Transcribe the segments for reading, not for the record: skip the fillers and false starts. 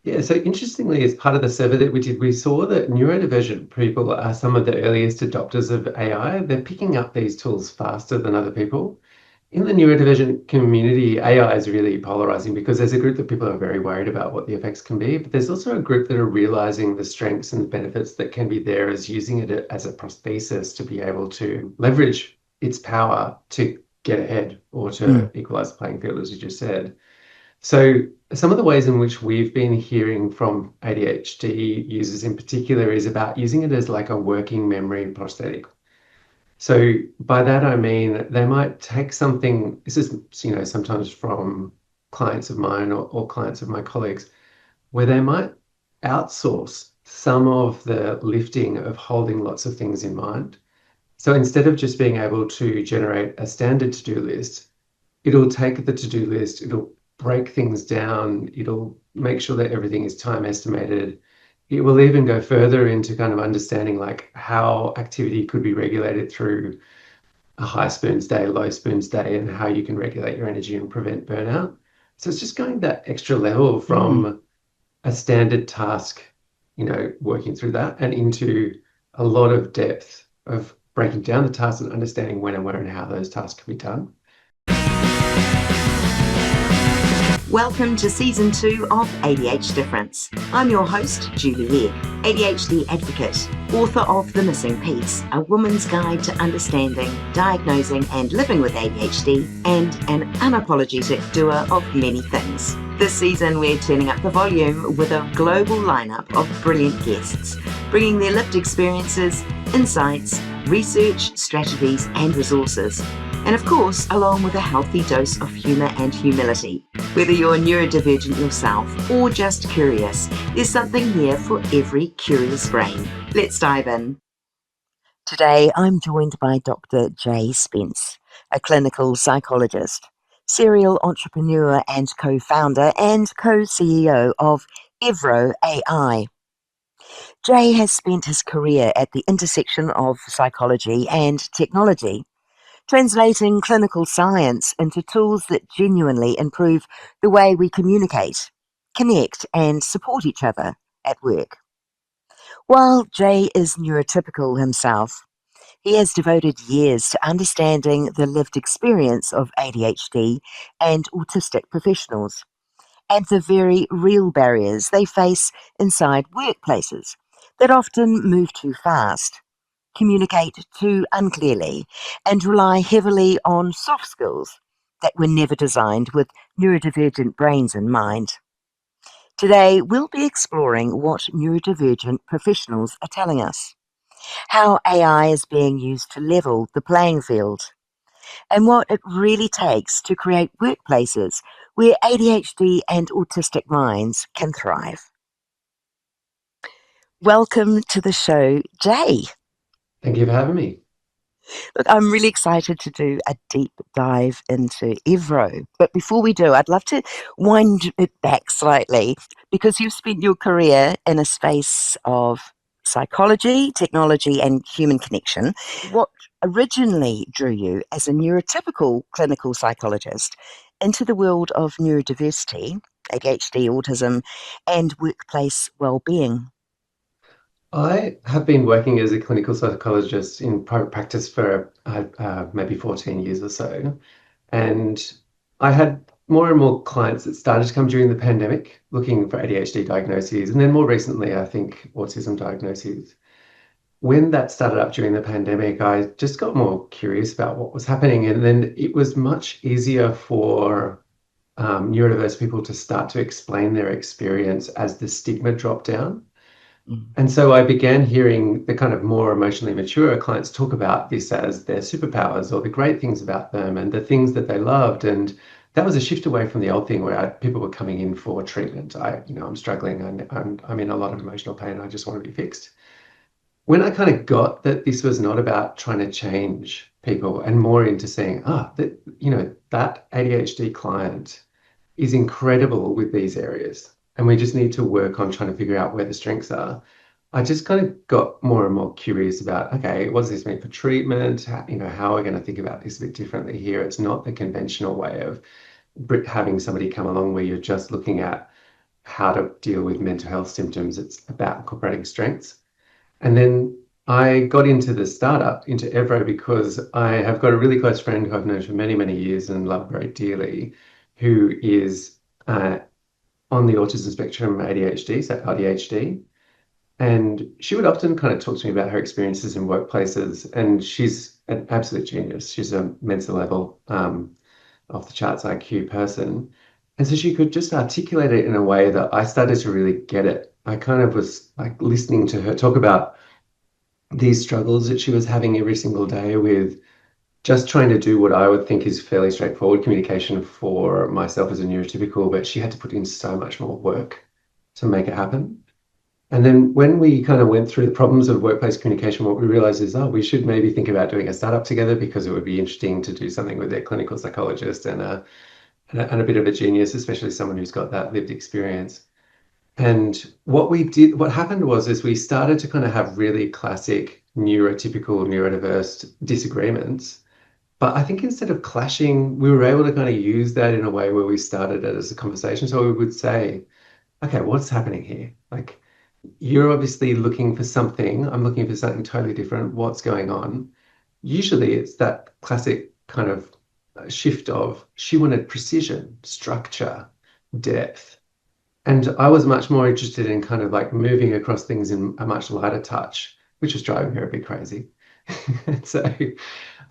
Yeah, so interestingly, as part of the survey that we did, we saw that neurodivergent people are some of the earliest adopters of AI. They're picking up these tools faster than other people. In the neurodivergent community, AI is really polarizing because there's a group of people who are very worried about what the effects can be, but there's also a group that are realizing the strengths and benefits that can be there as using it as a prosthesis to be able to leverage its power to get ahead or Mm. to equalize the playing field, as you just said. So some of the ways in which we've been hearing from ADHD users in particular is about using it as like a working memory prosthetic. So by that I mean they might take something, this is, sometimes from clients of mine or clients of my colleagues, where they might outsource some of the lifting of holding lots of things in mind. So instead of just being able to generate a standard to-do list, it'll take the to-do list, it'll break things down, it'll make sure that everything is time estimated. It will even go further into kind of understanding like how activity could be regulated through a high spoons day, low spoons day, and how you can regulate your energy and prevent burnout. So it's just going that extra level Mm. from a standard task, working through that and into a lot of depth of breaking down the tasks and understanding when and where and how those tasks can be done. Welcome to Season 2 of ADHD Difference. I'm your host, Julie Legg, ADHD advocate, author of The Missing Piece, A Woman's Guide to Understanding, Diagnosing and Living with ADHD, and an unapologetic doer of many things. This season, we're turning up the volume with a global lineup of brilliant guests, bringing their lived experiences, insights, research, strategies, and resources. And of course, along with a healthy dose of humour and humility. Whether you're neurodivergent yourself or just curious, there's something here for every curious brain. Let's dive in. Today, I'm joined by Dr. Jay Spence, a clinical psychologist, serial entrepreneur and co-founder and co-CEO of Evro AI. Jay has spent his career at the intersection of psychology and technology, translating clinical science into tools that genuinely improve the way we communicate, connect, and support each other at work. While Jay is neurotypical himself, he has devoted years to understanding the lived experience of ADHD and autistic professionals and the very real barriers they face inside workplaces that often move too fast, communicate too unclearly, and rely heavily on soft skills that were never designed with neurodivergent brains in mind. Today, we'll be exploring what neurodivergent professionals are telling us, how AI is being used to level the playing field, and what it really takes to create workplaces where ADHD and autistic minds can thrive. Welcome to the show, Jay. Thank you for having me. Look, I'm really excited to do a deep dive into Evro. But before we do, I'd love to wind it back slightly because you've spent your career in a space of psychology, technology, and human connection. What originally drew you as a neurotypical clinical psychologist into the world of neurodiversity, ADHD, autism, and workplace well-being? I have been working as a clinical psychologist in private practice for maybe 14 years or so. And I had more and more clients that started to come during the pandemic looking for ADHD diagnoses. And then more recently, I think autism diagnoses. When that started up during the pandemic, I just got more curious about what was happening. And then it was much easier for neurodiverse people to start to explain their experience as the stigma dropped down. Mm. And so I began hearing the kind of more emotionally mature clients talk about this as their superpowers or the great things about them and the things that they loved. And that was a shift away from the old thing where people were coming in for treatment. I'm struggling and I'm in a lot of emotional pain. I just want to be fixed. When I kind of got that this was not about trying to change people and more into saying, that ADHD client is incredible with these areas. And we just need to work on trying to figure out where the strengths are. I just kind of got more and more curious about, okay, what does this mean for treatment? How are we going to think about this a bit differently here? It's not the conventional way of having somebody come along where you're just looking at how to deal with mental health symptoms. It's about incorporating strengths. And then I got into the startup, into Evro, because I have got a really close friend who I've known for many, many years and love very dearly, who is on the autism spectrum, ADHD, so ADHD. And she would often kind of talk to me about her experiences in workplaces. And she's an absolute genius. She's a Mensa level, off the charts IQ person. And so she could just articulate it in a way that I started to really get it. I kind of was like listening to her talk about these struggles that she was having every single day with just trying to do what I would think is fairly straightforward communication for myself as a neurotypical, but she had to put in so much more work to make it happen. And then when we kind of went through the problems of workplace communication, what we realized is, oh, we should maybe think about doing a startup together because it would be interesting to do something with their clinical psychologist and a bit of a genius, especially someone who's got that lived experience. And what happened was, is we started to kind of have really classic neurotypical, neurodiverse disagreements. But I think instead of clashing, we were able to kind of use that in a way where we started it as a conversation. So we would say, okay, what's happening here? Like, you're obviously looking for something. I'm looking for something totally different. What's going on? Usually it's that classic kind of shift of she wanted precision, structure, depth. And I was much more interested in kind of like moving across things in a much lighter touch, which was driving her a bit crazy. So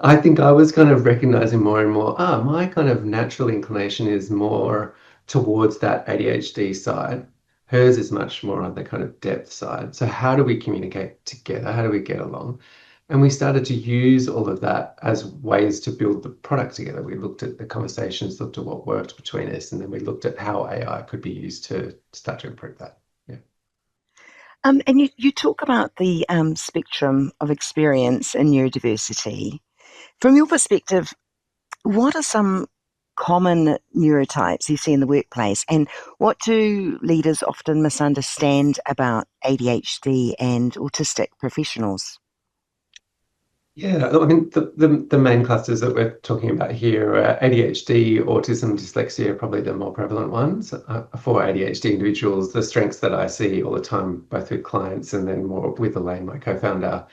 I think I was kind of recognizing more and more, my kind of natural inclination is more towards that ADHD side. Hers is much more on the kind of depth side. So how do we communicate together? How do we get along? And we started to use all of that as ways to build the product together. We looked at the conversations, looked at what worked between us, and then we looked at how AI could be used to start to improve that. Yeah. And you talk about the spectrum of experience in neurodiversity. From your perspective, what are some common neurotypes you see in the workplace, and what do leaders often misunderstand about ADHD and autistic professionals? Yeah, I mean, the main clusters that we're talking about here are ADHD, autism, dyslexia are probably the more prevalent ones. For ADHD individuals, the strengths that I see all the time, both with clients and then more with Elaine, my co-founder,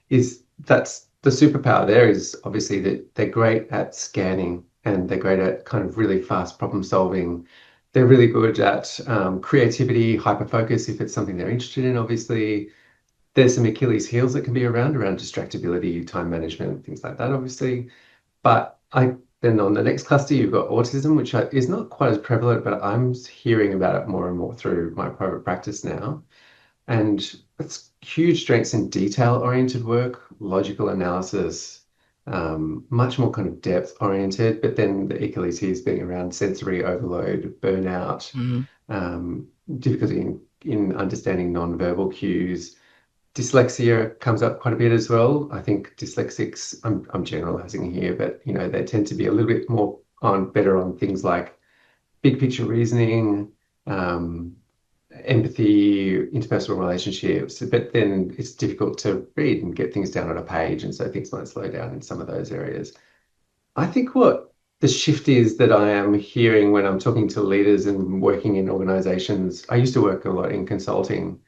is that's the superpower there is obviously that they're great at scanning and they're great at kind of really fast problem solving. They're really good at creativity, hyper focus if it's something they're interested in, obviously. There's some Achilles heels that can be around distractibility, time management, things like that, obviously. But then on the next cluster, you've got autism, which is not quite as prevalent, but I'm hearing about it more and more through my private practice now. And it's huge strengths in detail-oriented work, logical analysis, much more kind of depth-oriented. But then the Achilles heels being around sensory overload, burnout, Mm. difficulty in understanding non-verbal cues. Dyslexia comes up quite a bit as well. I think dyslexics, I'm generalizing here, but they tend to be a little bit more better on things like big picture reasoning, empathy, interpersonal relationships, but then it's difficult to read and get things down on a page, and so things might slow down in some of those areas. I think what the shift is that I am hearing when I'm talking to leaders and working in organizations, I used to work a lot in consulting,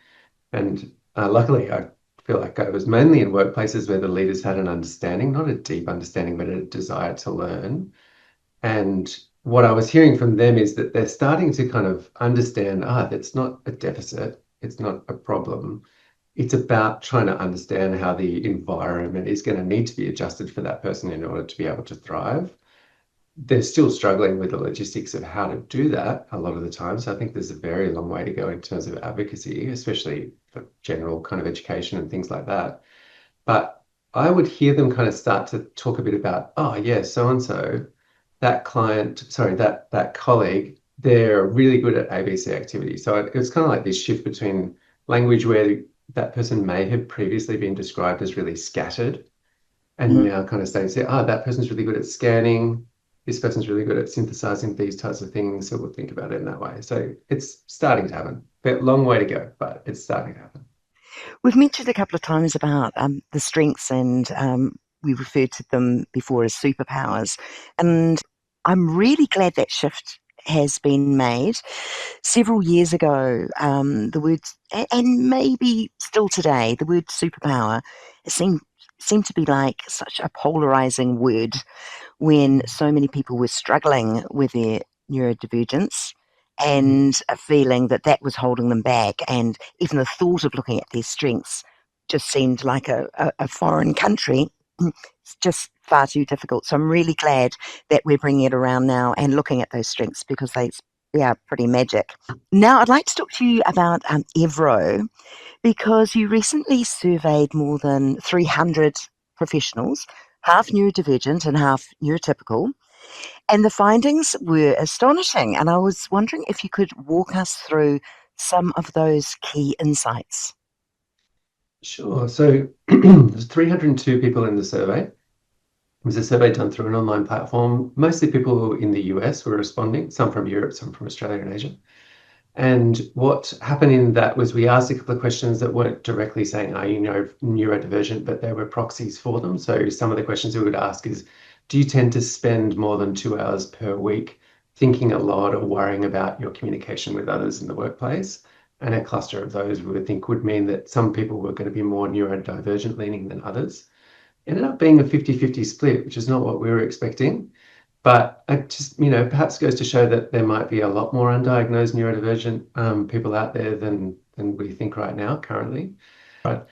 and luckily, I feel like I was mainly in workplaces where the leaders had an understanding, not a deep understanding, but a desire to learn. And what I was hearing from them is that they're starting to kind of understand, that's not a deficit, it's not a problem. It's about trying to understand how the environment is going to need to be adjusted for that person in order to be able to thrive. They're still struggling with the logistics of how to do that a lot of the time. So I think there's a very long way to go in terms of advocacy, especially for general kind of education and things like that. But I would hear them kind of start to talk a bit about, oh yeah, so and so, that client, sorry, that colleague, they're really good at ABC activity. So it's kind of like this shift between language where that person may have previously been described as really scattered and Mm. now kind of saying, that person's really good at scanning. This person's really good at synthesizing these types of things. So we'll think about it in that way. So it's starting to happen. But long way to go, but it's starting to happen. We've mentioned a couple of times about the strengths, and we referred to them before as superpowers. And I'm really glad that shift has been made. Several years ago, the word, and maybe still today, the word superpower seemed to be like such a polarizing word when so many people were struggling with their neurodivergence Mhm. and a feeling that that was holding them back. And even the thought of looking at their strengths just seemed like a foreign country. It's just far too difficult. So I'm really glad that we're bringing it around now and looking at those strengths because they are pretty magic. Now, I'd like to talk to you about Evro because you recently surveyed more than 300 professionals, half neurodivergent and half neurotypical, and the findings were astonishing. And I was wondering if you could walk us through some of those key insights. Sure. So there's 302 people in the survey. It was a survey done through an online platform. Mostly people in the US were responding, some from Europe, some from Australia and Asia. And what happened in that was we asked a couple of questions that weren't directly saying, are you neurodivergent, but they were proxies for them. So some of the questions we would ask is, do you tend to spend more than 2 hours per week thinking a lot or worrying about your communication with others in the workplace? And a cluster of those we would think would mean that some people were going to be more neurodivergent leaning than others. It ended up being a 50-50 split, which is not what we were expecting. But it just, perhaps goes to show that there might be a lot more undiagnosed neurodivergent people out there than we think right now, currently. Right.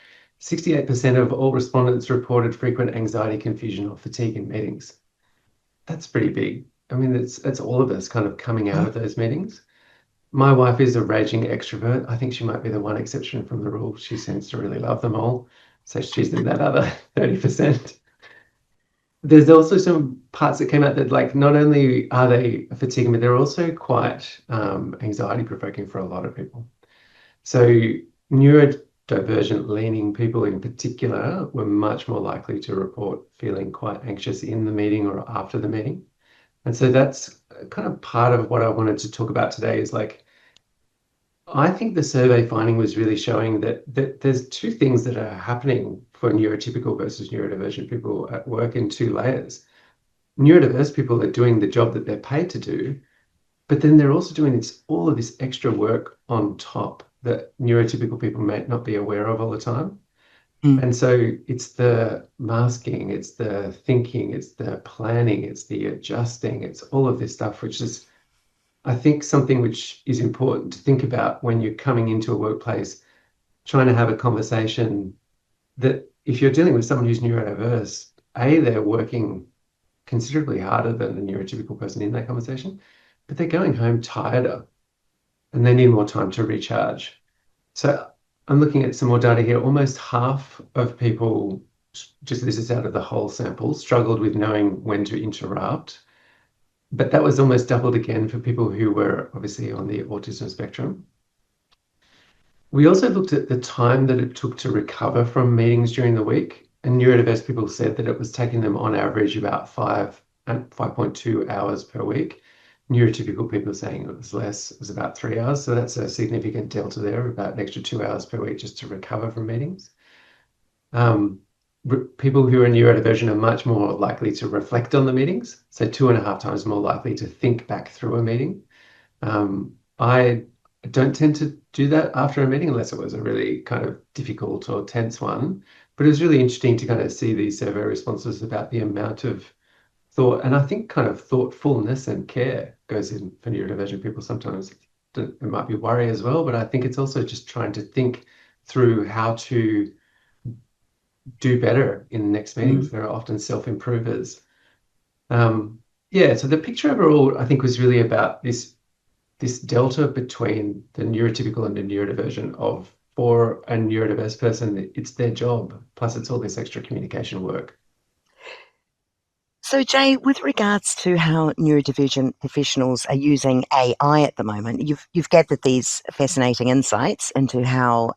68% of all respondents reported frequent anxiety, confusion, or fatigue in meetings. That's pretty big. I mean, it's all of us kind of coming out Mm. of those meetings. My wife is a raging extrovert. I think she might be the one exception from the rule. She seems to really love them all. So she's in that other 30%. There's also some parts that came out that like not only are they fatiguing, but they're also quite anxiety provoking for a lot of people. So neurodivergent leaning people in particular were much more likely to report feeling quite anxious in the meeting or after the meeting. And so that's kind of part of what I wanted to talk about today is like I think the survey finding was really showing that there's two things that are happening for neurotypical versus neurodivergent people at work in two layers. Neurodiverse people are doing the job that they're paid to do, but then they're also doing all of this extra work on top that neurotypical people may not be aware of all the time. Mm. And so it's the masking, it's the thinking, it's the planning, it's the adjusting, it's all of this stuff, which is, I think, something which is important to think about when you're coming into a workplace, trying to have a conversation that if you're dealing with someone who's neurodiverse, A, they're working considerably harder than the neurotypical person in that conversation, but they're going home tireder and they need more time to recharge. So I'm looking at some more data here. Almost half of people, just this is out of the whole sample, struggled with knowing when to interrupt. But that was almost doubled again for people who were obviously on the autism spectrum. We also looked at the time that it took to recover from meetings during the week. And neurodiverse people said that it was taking them on average about 5.2 hours per week. Neurotypical people saying it was less, it was about 3 hours. So that's a significant delta there, about an extra 2 hours per week just to recover from meetings. Um, People who are neurodivergent are much more likely to reflect on the meetings. So 2.5 times more likely to think back through a meeting. I don't tend to do that after a meeting unless it was a really kind of difficult or tense one. But it was really interesting to kind of see these survey responses about the amount of thought, and I think kind of thoughtfulness and care goes in for neurodivergent people. Sometimes it might be worry as well, but I think it's also just trying to think through how to do better in the next Mm. meetings. There are often self-improvers. Um, yeah, so the picture overall, I think, was really about this delta between the neurotypical and the neurodivergent of for a neurodiverse person, it's their job, plus it's all this extra communication work. So, Jay, with regards to how neurodivergent professionals are using AI at the moment, you've gathered these fascinating insights into how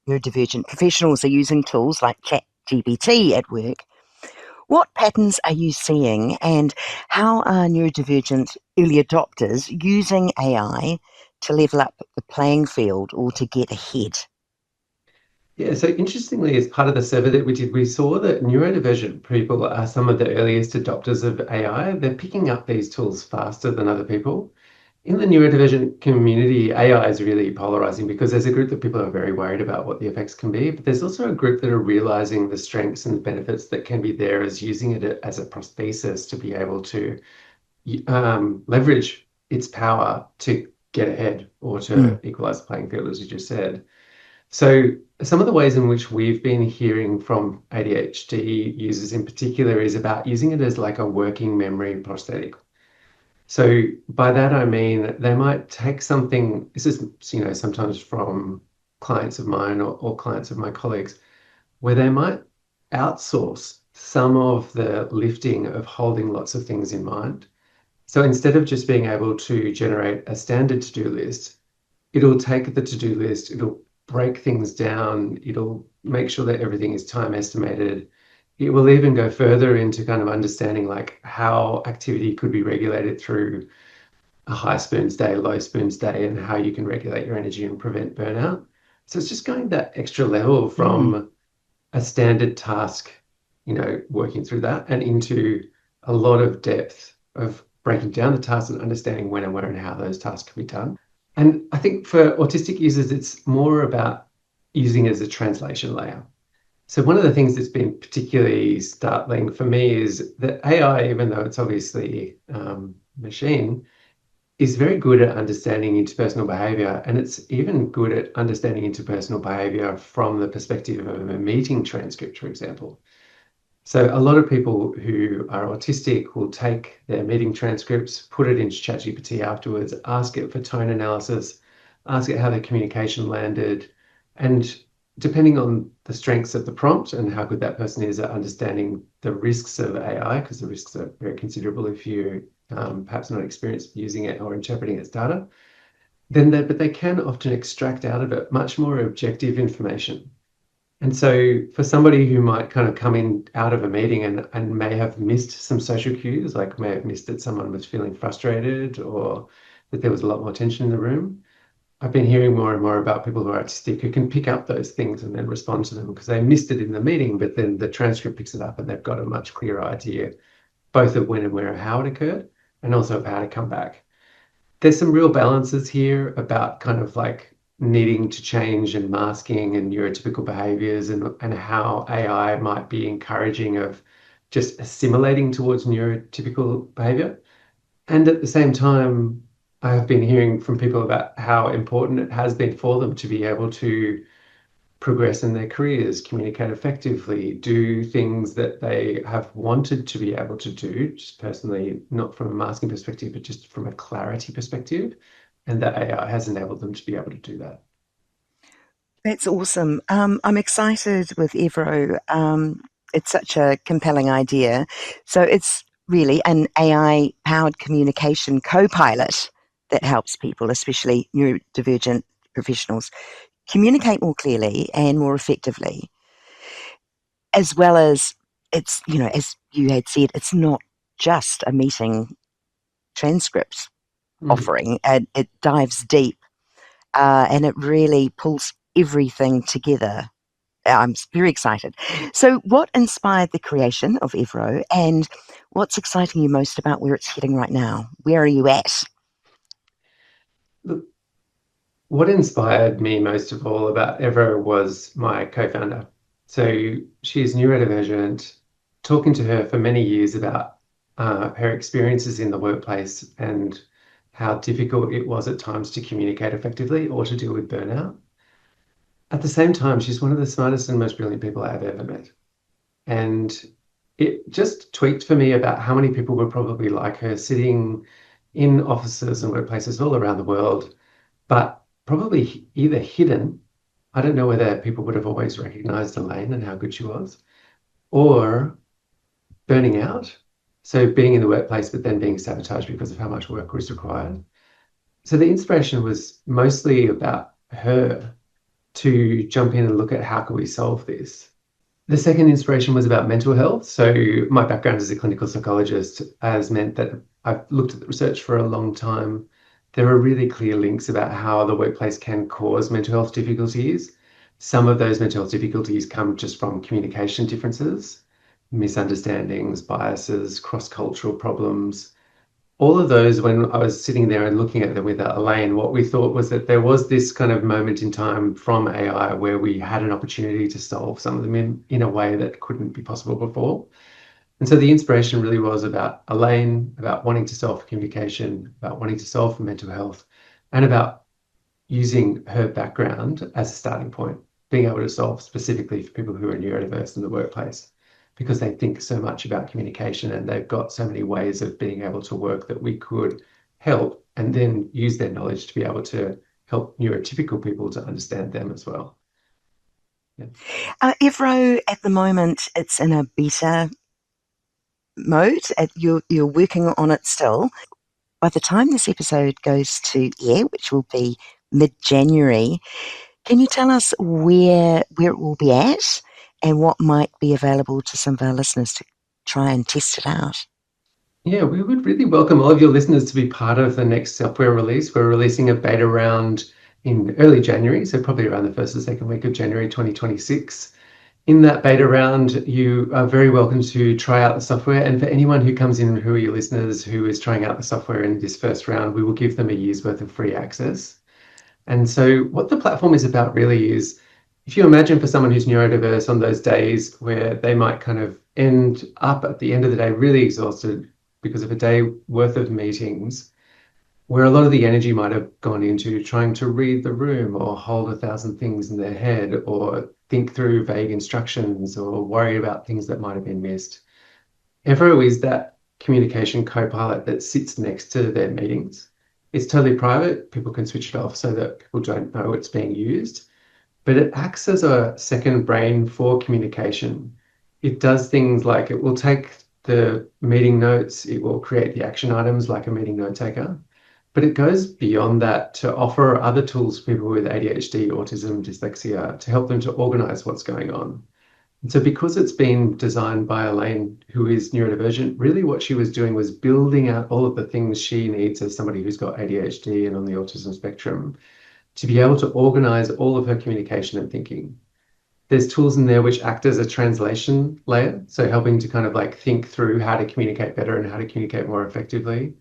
neurodivergent professionals are using tools like ChatGPT at work. What patterns are you seeing, and how are neurodivergent early adopters using AI to level up the playing field or to get ahead? Yeah, so interestingly, as part of the survey that we did, we saw that neurodivergent people are some of the earliest adopters of AI. They're picking up these tools faster than other people. In the neurodivergent community, AI is really polarizing because there's a group that people are very worried about what the effects can be, but there's also a group that are realizing the strengths and the benefits that can be there as using it as a prosthesis to be able to leverage its power to get ahead or Mm. to equalize the playing field, as you just said. So, some of the ways in which we've been hearing from ADHD users in particular is about using it as like a working memory prosthetic. So by that I mean they might take something, this is, sometimes from clients of mine or clients of my colleagues, where they might outsource some of the lifting of holding lots of things in mind. So instead of just being able to generate a standard to-do list, it'll take the to-do list, it'll break things down, it'll make sure that everything is time estimated. It will even go further into kind of understanding like how activity could be regulated through a high spoons day, low spoons day, and how you can regulate your energy and prevent burnout. So it's just going that extra level Mm. from a standard task, working through that and into a lot of depth of breaking down the tasks and understanding when and where and how those tasks can be done. And I think for autistic users, it's more about using it as a translation layer. So one of the things that's been particularly startling for me is that AI, even though it's obviously machine, is very good at understanding interpersonal behavior. And it's even good at understanding interpersonal behavior from the perspective of a meeting transcript, for example. So a lot of people who are autistic will take their meeting transcripts, put it into ChatGPT afterwards, ask it for tone analysis, ask it how their communication landed, and depending on the strengths of the prompt and how good that person is at understanding the risks of AI, because the risks are very considerable if you perhaps not experienced using it or interpreting its data, but they can often extract out of it much more objective information. And so for somebody who might kind of come in out of a meeting and may have missed some social cues, like may have missed that someone was feeling frustrated or that there was a lot more tension in the room, I've been hearing more and more about people who are autistic who can pick up those things and then respond to them because they missed it in the meeting, but then the transcript picks it up and they've got a much clearer idea both of when and where and how it occurred and also of how to come back. There's some real balances here about kind of like needing to change and masking and neurotypical behaviors and how AI might be encouraging of just assimilating towards neurotypical behavior. And at the same time, I have been hearing from people about how important it has been for them to be able to progress in their careers, communicate effectively, do things that they have wanted to be able to do, just personally, not from a masking perspective, but just from a clarity perspective. And that AI has enabled them to be able to do that. That's awesome. I'm excited with Evro. It's such a compelling idea. So it's really an AI powered communication co pilot that helps people, especially neurodivergent professionals, communicate more clearly and more effectively, as well as as you had said, it's not just a meeting transcript Mm. offering, and it dives deep and it really pulls everything together. I'm very excited. So, what inspired the creation of Evro, and what's exciting you most about where it's heading right now? Where are you at? Look, what inspired me most of all about Evro was my co-founder. So she's neurodivergent, talking to her for many years about her experiences in the workplace and how difficult it was at times to communicate effectively or to deal with burnout. At the same time, she's one of the smartest and most brilliant people I've ever met. And it just tweaked for me about how many people were probably like her sitting in offices and workplaces all around the world, but probably either hidden. I don't know whether people would have always recognized Elaine and how good she was, or burning out. So being in the workplace, but then being sabotaged because of how much work was required. So the inspiration was mostly about her to jump in and look at how could we solve this. The second inspiration was about mental health. So my background as a clinical psychologist has meant that I've looked at the research for a long time. There are really clear links about how the workplace can cause mental health difficulties. Some of those mental health difficulties come just from communication differences, misunderstandings, biases, cross-cultural problems, all of those, when I was sitting there and looking at them with Elaine, what we thought was that there was this kind of moment in time from AI where we had an opportunity to solve some of them in a way that couldn't be possible before. And so the inspiration really was about Elaine, about wanting to solve for communication, about wanting to solve for mental health, and about using her background as a starting point, being able to solve specifically for people who are neurodiverse in the workplace, because they think so much about communication and they've got so many ways of being able to work that we could help and then use their knowledge to be able to help neurotypical people to understand them as well. Yeah. Evro, at the moment, it's in a beta mode. You're working on it still. By the time this episode goes to air, which will be mid-January, can you tell us where it will be at and what might be available to some of our listeners to try and test it out? Yeah, we would really welcome all of your listeners to be part of the next software release. We're releasing a beta round in early January, so probably around the first or second week of January 2026. In that beta round, you are very welcome to try out the software. And for anyone who comes in who are your listeners who is trying out the software in this first round, we will give them a year's worth of free access. And so what the platform is about really is, if you imagine for someone who's neurodiverse on those days where they might kind of end up at the end of the day really exhausted because of a day worth of meetings, where a lot of the energy might have gone into trying to read the room or hold 1,000 things in their head or think through vague instructions or worry about things that might have been missed. Evro is that communication co-pilot that sits next to their meetings. It's totally private. People can switch it off so that people don't know it's being used, but it acts as a second brain for communication. It does things like it will take the meeting notes, it will create the action items like a meeting note taker, but it goes beyond that to offer other tools for people with ADHD, autism, dyslexia, to help them to organize what's going on. And so because it's been designed by Elaine, who is neurodivergent, really what she was doing was building out all of the things she needs as somebody who's got ADHD and on the autism spectrum to be able to organize all of her communication and thinking. There's tools in there which act as a translation layer, so helping to kind of like think through how to communicate better and how to communicate more effectively.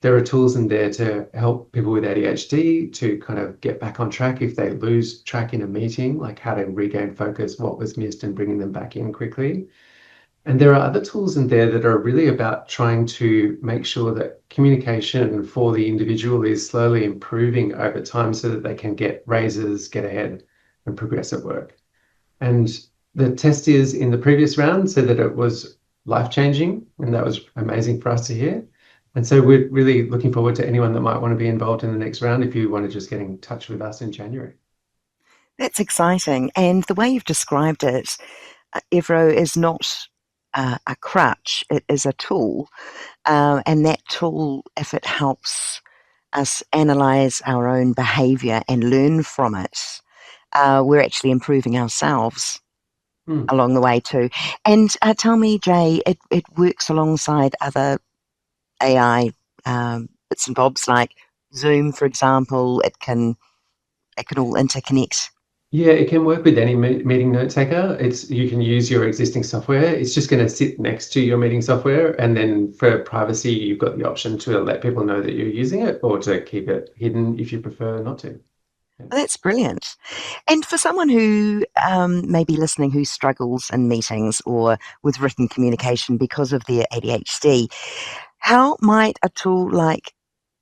There are tools in there to help people with ADHD to kind of get back on track if they lose track in a meeting, like how to regain focus, what was missed, and bringing them back in quickly. And there are other tools in there that are really about trying to make sure that communication for the individual is slowly improving over time so that they can get raises, get ahead, and progress at work. And the test is in the previous round said that it was life-changing, and that was amazing for us to hear. And so we're really looking forward to anyone that might want to be involved in the next round if you want to just get in touch with us in January. That's exciting. And the way you've described it, Evro is not a crutch, it is a tool. And that tool, if it helps us analyze our own behavior and learn from it, we're actually improving ourselves along the way too. And tell me, Jay, it works alongside other AI bits and bobs like Zoom, for example. It can all interconnect. Yeah, it can work with any meeting note taker. You can use your existing software. It's just going to sit next to your meeting software. And then for privacy, you've got the option to let people know that you're using it or to keep it hidden if you prefer not to. Yeah. That's brilliant. And for someone who may be listening who struggles in meetings or with written communication because of their ADHD, how might a tool like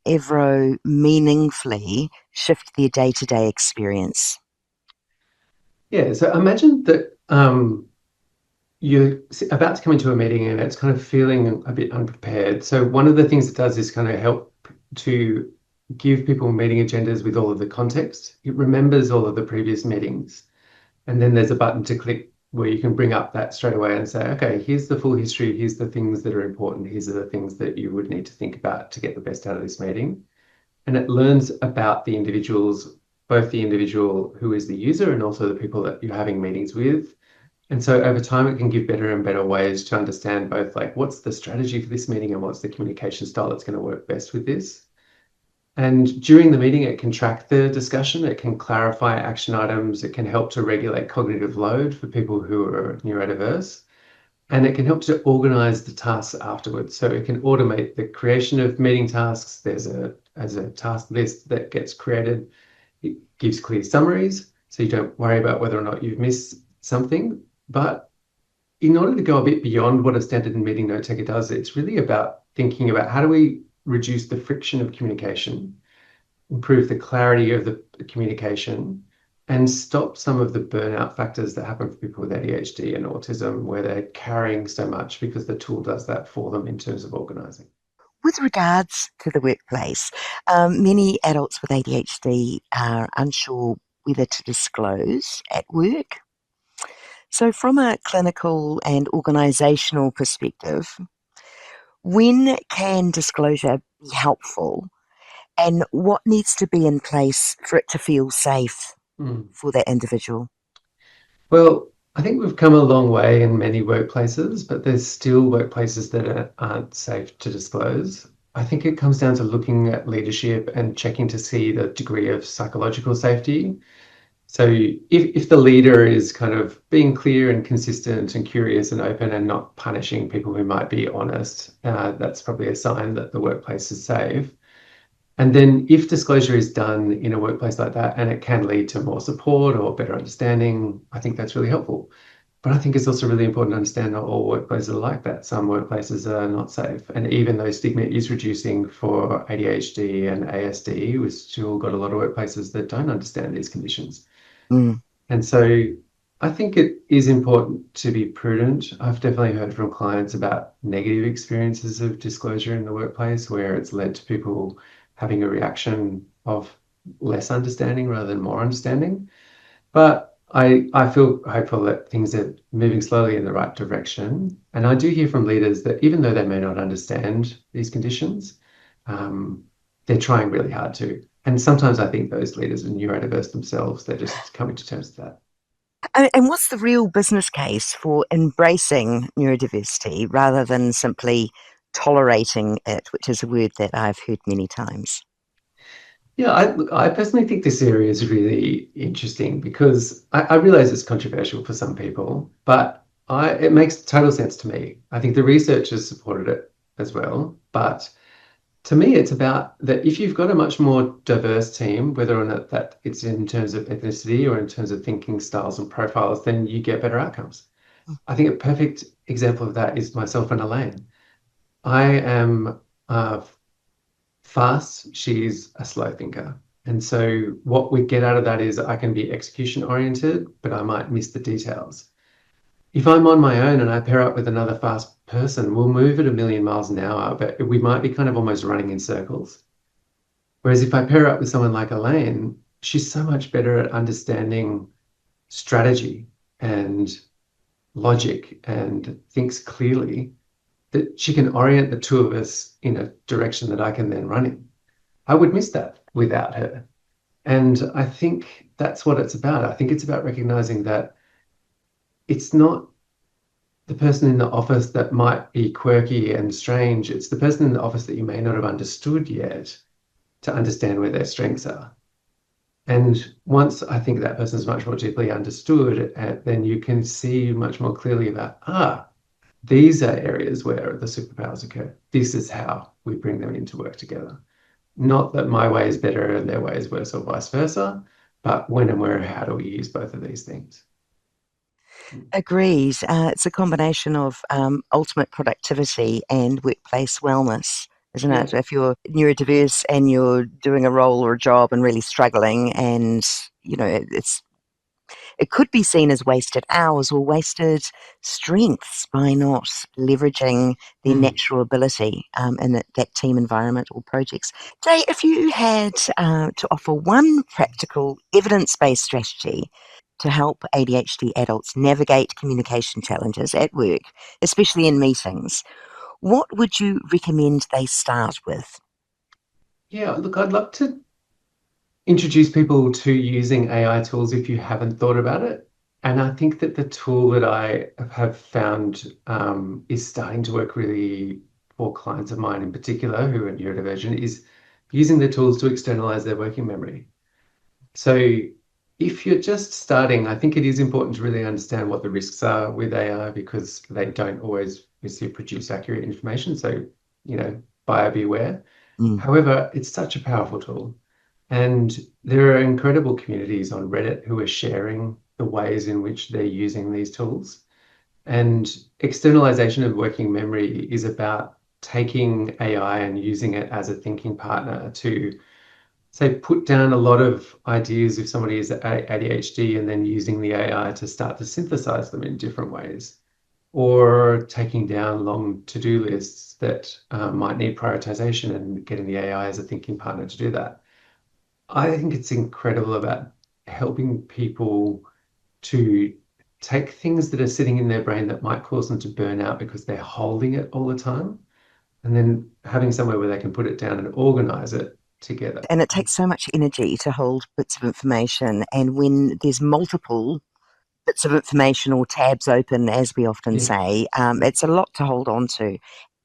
Evro meaningfully shift their day-to-day experience? Yeah, so imagine that you're about to come into a meeting and it's kind of feeling a bit unprepared. So one of the things it does is kind of help to give people meeting agendas with all of the context. It remembers all of the previous meetings. And then there's a button to click where you can bring up that straight away and say, okay, here's the full history. Here's the things that are important. These are the things that you would need to think about to get the best out of this meeting. And it learns about the individuals, both the individual who is the user and also the people that you're having meetings with. And so over time, it can give better and better ways to understand both like what's the strategy for this meeting and what's the communication style that's going to work best with this. And during the meeting, it can track the discussion, it can clarify action items, it can help to regulate cognitive load for people who are neurodiverse. and it can help to organize the tasks afterwards. So it can automate the creation of meeting tasks. There's a task list that gets created. It gives clear summaries, so you don't worry about whether or not you've missed something. But in order to go a bit beyond what a standard meeting note taker does, it's really about thinking about how do we reduce the friction of communication, improve the clarity of the communication, and stop some of the burnout factors that happen for people with ADHD and autism, where they're carrying so much because the tool does that for them in terms of organizing. With regards to the workplace, many adults with ADHD are unsure whether to disclose at work. So, from a clinical and organisational perspective, when can disclosure be helpful, and what needs to be in place for it to feel safe Mm. for that individual? Well, I think we've come a long way in many workplaces, but there's still workplaces that aren't safe to disclose. I think it comes down to looking at leadership and checking to see the degree of psychological safety. So if the leader is kind of being clear and consistent and curious and open and not punishing people who might be honest, that's probably a sign that the workplace is safe. And then if disclosure is done in a workplace like that and it can lead to more support or better understanding, I think that's really helpful. But I think it's also really important to understand not all workplaces are like that. Some workplaces are not safe. And even though stigma is reducing for ADHD and ASD, we've still got a lot of workplaces that don't understand these conditions. Mm. And so I think it is important to be prudent. I've definitely heard from clients about negative experiences of disclosure in the workplace where it's led to people having a reaction of less understanding rather than more understanding. But I feel hopeful that things are moving slowly in the right direction. And I do hear from leaders that even though they may not understand these conditions, um, they're trying really hard to. And sometimes I think those leaders are neurodiverse themselves. They're just coming to terms with that. And what's the real business case for embracing neurodiversity rather than simply tolerating it, which is a word that I've heard many times? Yeah, I personally think this area is really interesting because I realize it's controversial for some people, but it makes total sense to me. I think the research has supported it as well. But to me, it's about that if you've got a much more diverse team, whether or not that it's in terms of ethnicity or in terms of thinking styles and profiles, then you get better outcomes. I think a perfect example of that is myself and Elaine. I am uh, fast, she's a slow thinker. And so what we get out of that is I can be execution oriented, but I might miss the details. If I'm on my own and I pair up with another fast person, we'll move at a million miles an hour, but we might be kind of almost running in circles. Whereas if I pair up with someone like Elaine, she's so much better at understanding strategy and logic and thinks clearly that she can orient the two of us in a direction that I can then run in. I would miss that without her. And I think that's what it's about. I think it's about recognizing that it's not the person in the office that might be quirky and strange. It's the person in the office that you may not have understood yet to understand where their strengths are. And once I think that person is much more deeply understood, then you can see much more clearly about, these are areas where the superpowers occur. This is how we bring them into work together. Not that my way is better and their way is worse or vice versa, but when and where, how do we use both of these things? Agreed. It's a combination of ultimate productivity and workplace wellness, isn't Yeah. it? If you're neurodiverse and you're doing a role or a job and really struggling, and it could be seen as wasted hours or wasted strengths by not leveraging their Mm. natural ability in that team environment or projects. Jay, if you had to offer one practical evidence based strategy to help ADHD adults navigate communication challenges at work, especially in meetings, what would you recommend they start with? Yeah, look, I'd love to introduce people to using AI tools if you haven't thought about it. And I think that the tool that I have found is starting to work really for clients of mine in particular who are neurodivergent is using the tools to externalize their working memory. So if you're just starting, I think it is important to really understand what the risks are with AI because they don't always obviously produce accurate information. So, buyer beware. Mm. However, it's such a powerful tool. And there are incredible communities on Reddit who are sharing the ways in which they're using these tools. And externalization of working memory is about taking AI and using it as a thinking partner to say put down a lot of ideas if somebody is ADHD and then using the AI to start to synthesize them in different ways, or taking down long to-do lists that might need prioritization and getting the AI as a thinking partner to do that. I think it's incredible about helping people to take things that are sitting in their brain that might cause them to burn out because they're holding it all the time, and then having somewhere where they can put it down and organize it together. And it takes so much energy to hold bits of information. And when there's multiple bits of information or tabs open, as we often Yeah. say, it's a lot to hold on to,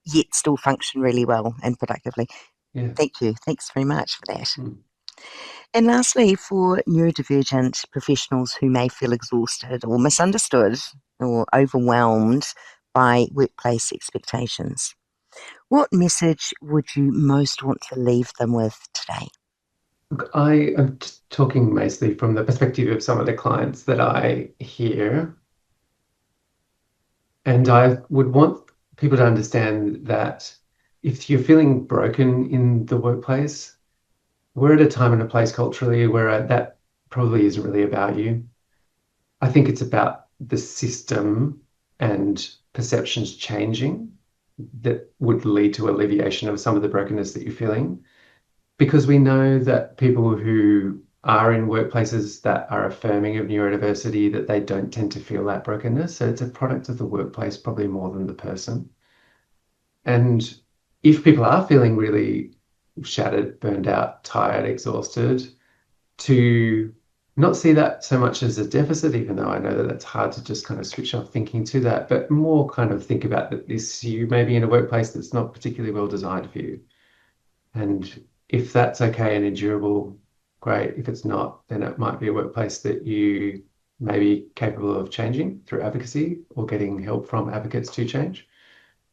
yet still function really well and productively. Yeah. Thank you. Thanks very much for that. Mm. And lastly, for neurodivergent professionals who may feel exhausted or misunderstood or overwhelmed by workplace expectations, what message would you most want to leave them with today? Look, I am talking mostly from the perspective of some of the clients that I hear, and I would want people to understand that if you're feeling broken in the workplace, we're at a time and a place culturally where that probably isn't really about you. I think it's about the system and perceptions changing that would lead to alleviation of some of the brokenness that you're feeling. Because we know that people who are in workplaces that are affirming of neurodiversity, that they don't tend to feel that brokenness. So it's a product of the workplace probably more than the person. And if people are feeling really shattered, burned out, tired, exhausted, to not see that so much as a deficit, even though I know that that's hard to just kind of switch off thinking to that, but more kind of think about that this you may be in a workplace that's not particularly well designed for you. And if that's okay and endurable, great. If it's not, then it might be a workplace that you may be capable of changing through advocacy or getting help from advocates to change,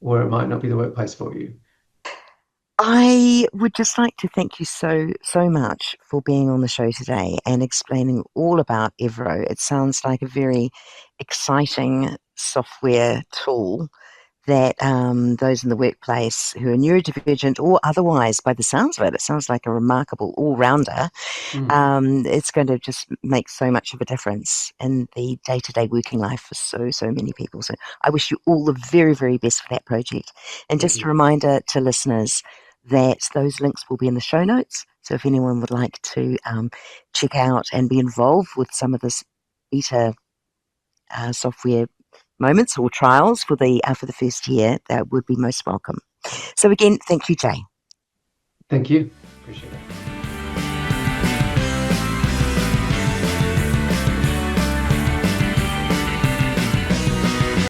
or it might not be the workplace for you. I would just like to thank you so much for being on the show today and explaining all about Evro. It sounds like a very exciting software tool that those in the workplace who are neurodivergent or otherwise, by the sounds of it, it sounds like a remarkable all-rounder. Mm, It's going to just make so much of a difference in the day-to-day working life for so many people. So I wish you all the very best for that project. And thank just a you. reminder to listeners that those links will be in the show notes. So if anyone would like to check out and be involved with some of this beta software moments or trials for the first year, that would be most welcome. So again, thank you, Jay. Thank you. Appreciate it.